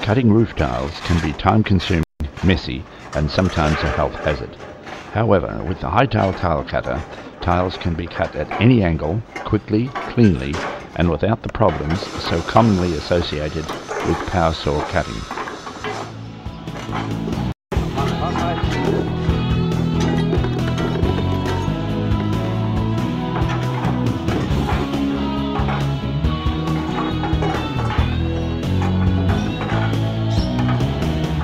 Cutting roof tiles can be time-consuming, messy, and sometimes a health hazard. However, with the HYTILE tile cutter, tiles can be cut at any angle, quickly, cleanly, and without the problems so commonly associated with power saw cutting.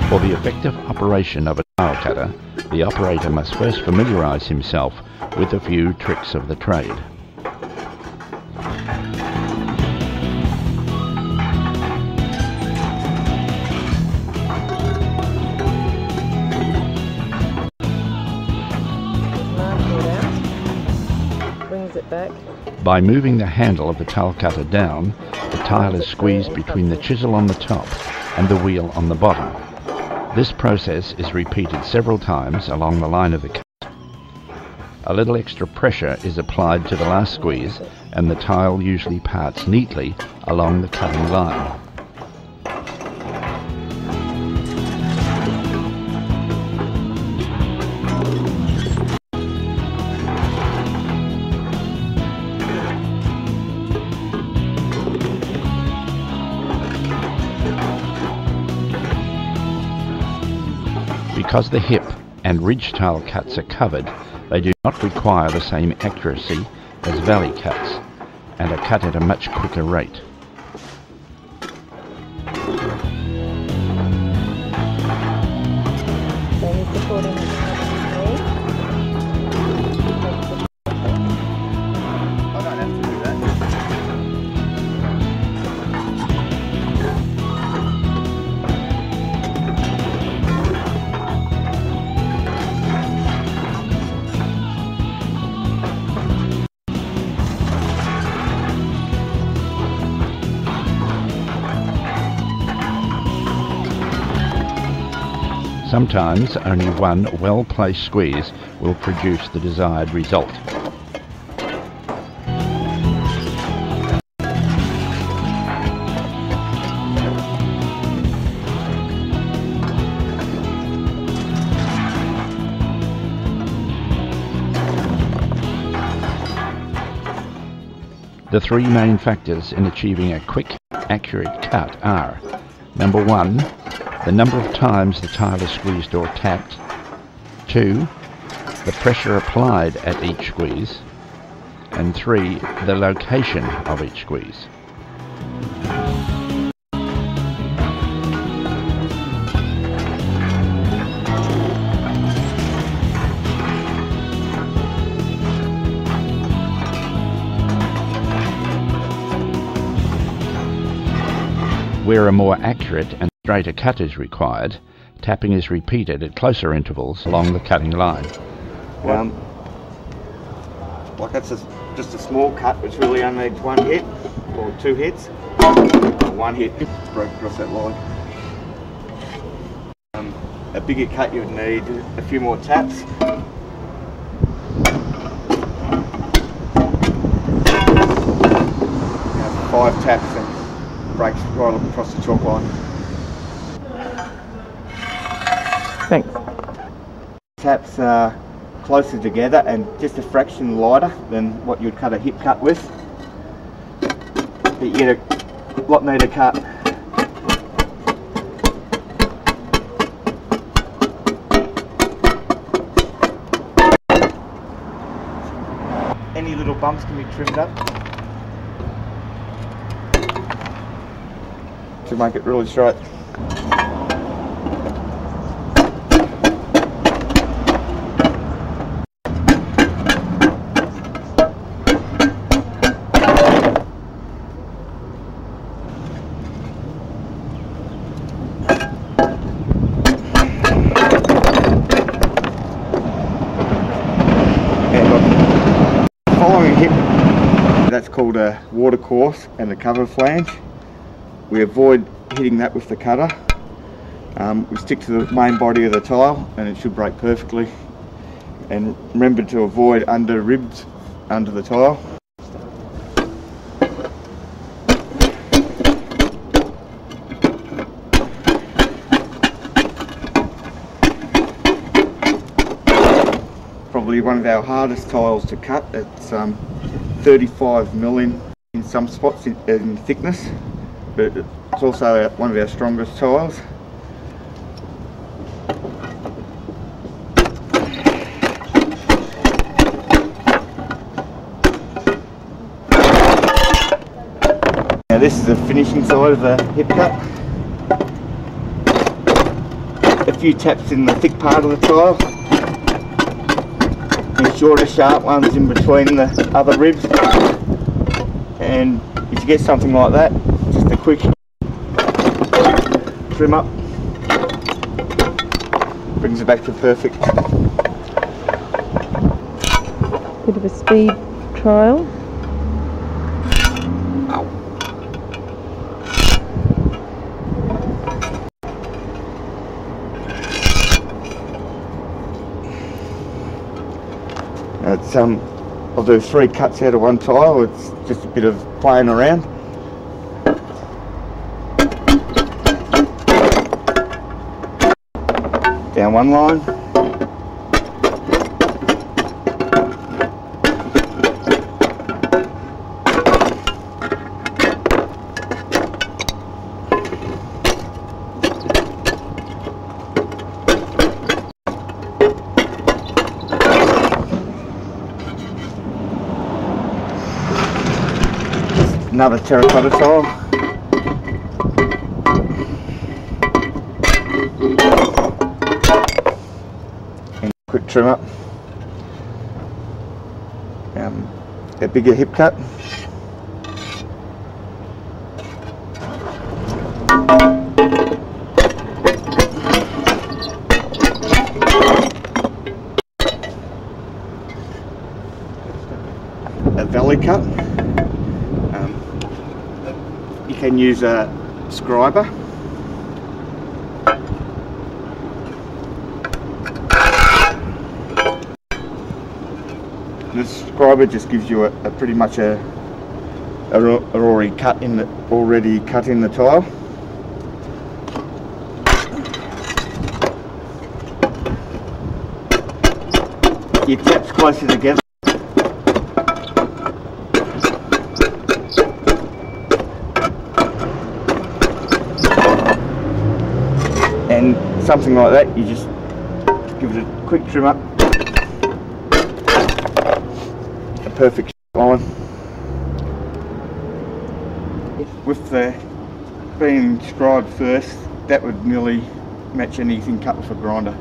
For the effective operation of a tile cutter, the operator must first familiarise himself with a few tricks of the trade. Brings it back. By moving the handle of the tile cutter down, the tile is squeezed between the chisel on the top and the wheel on the bottom. This process is repeated several times along the line of the cut. A little extra pressure is applied to the last squeeze, and the tile usually parts neatly along the cutting line. Because the hip and ridge tile cuts are covered, they do not require the same accuracy as valley cuts and are cut at a much quicker rate. Sometimes only one well-placed squeeze will produce the desired result. The three main factors in achieving a quick, accurate cut are: number 1, the number of times the tile is squeezed or tapped; 2, the pressure applied at each squeeze; and 3, the location of each squeeze. Where a more accurate and straighter cut is required, tapping is repeated at closer intervals along the cutting line. Like that's just a small cut, which really only needs one hit or two hits. One hit broke across that line. A bigger cut, you would need a few more taps. 5 taps and breaks right up across the chalk line. Thanks. Taps are closer together and just a fraction lighter than what you'd cut a hip cut with. But you get a lot neater cut. Any little bumps can be trimmed up to make it really straight. Following hip, that's called a water course and a cover flange. We avoid hitting that with the cutter. We stick to the main body of the tile and it should break perfectly. And remember to avoid under ribs under the tile. probably one of our hardest tiles to cut. It's 35mm in some spots in thickness, but it's also one of our strongest tiles. Now this is the finishing side of the hip cut. A few taps in the thick part of the tile, and shorter sharp ones in between the other ribs. And if you get something like that, just a quick trim up brings it back to perfect. Bit of a speed trial. It's I'll do 3 cuts out of one tile. It's just a bit of playing around. Down one line. Another terracotta tile. And quick trim up. A bigger hip cut. A valley cut. You can use a scriber. This scriber just gives you a pretty much already cut in the tile. Your taps closer together. And something like that, you just give it a quick trim up. A perfect line. With the being scribed first, that would nearly match anything cut with a grinder.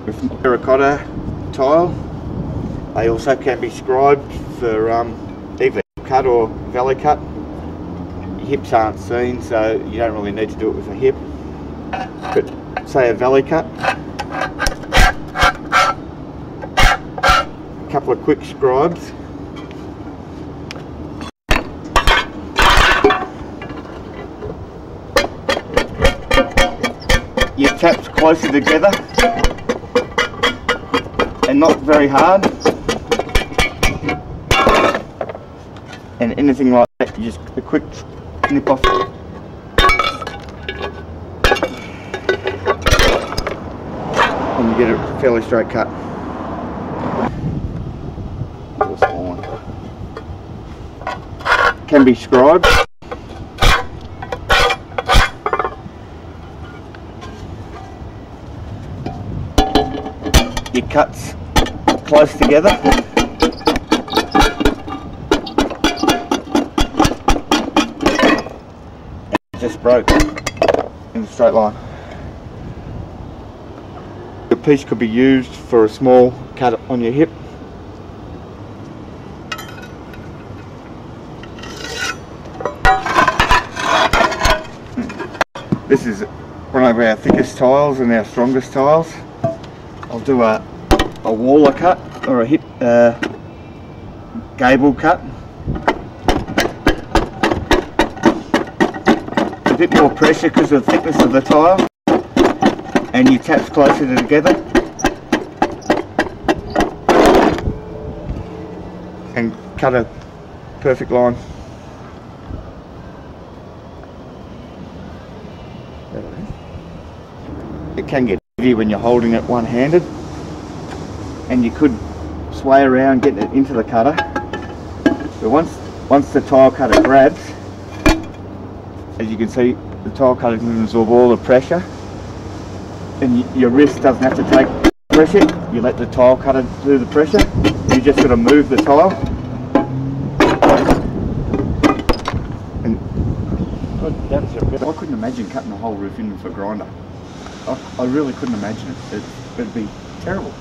With terracotta tile, they also can be scribed for either cut or valley cut. Your hips aren't seen, so you don't really need to do it with a hip. But say a valley cut, a couple of quick scribes, your taps closer together and not very hard, and anything like that, you just a quick nip off. And you get a fairly straight cut. Can be scribed. Your cuts close together. And just broke in a straight line. The piece could be used for a small cut on your hip. This is one of our thickest tiles and our strongest tiles. I'll do a waller cut or a hip gable cut. A bit more pressure because of the thickness of the tile, and your taps closer together, and cut a perfect line. It can get heavy when you're holding it one-handed. and you could sway around getting it into the cutter. But once the tile cutter grabs, as you can see, the tile cutter can absorb all the pressure, and your wrist doesn't have to take pressure. You let the tile cutter do the pressure. You just got to move the tile. And I couldn't imagine cutting the whole roof in with a grinder. I really couldn't imagine it. It'd be terrible.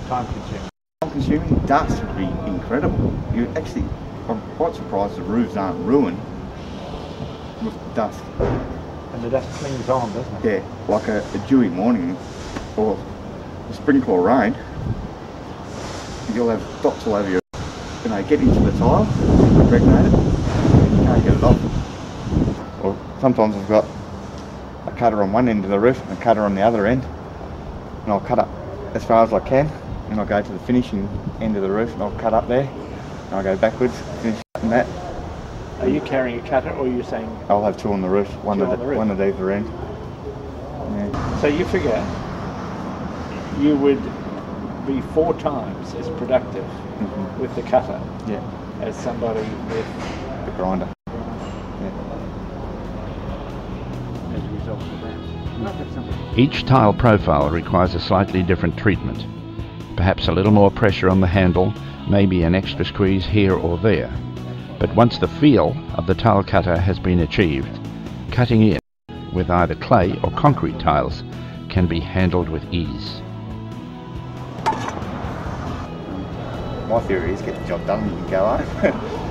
Time consuming. Time consuming. Dust would be incredible. I'm quite surprised the roofs aren't ruined with dust. And the dust clings on, doesn't it? Yeah, like a dewy morning or a sprinkle of rain, you'll have dots all over get into the tile, impregnate it, and you can't get it off. Or sometimes I've got a cutter on one end of the roof and a cutter on the other end, and I'll cut up as far as I can, and I'll go to the finishing end of the roof and I'll cut up there, and I'll go backwards, finish cutting that. Are you carrying a cutter, or are you saying? I'll have two on the roof, one at either end. Yeah. So you figure you would be 4 times as productive with the cutter as somebody with the grinder. As a result of that. Each tile profile requires a slightly different treatment. Perhaps a little more pressure on the handle, maybe an extra squeeze here or there. But once the feel of the tile cutter has been achieved, cutting in with either clay or concrete tiles can be handled with ease. My theory is get the job done and you can go home.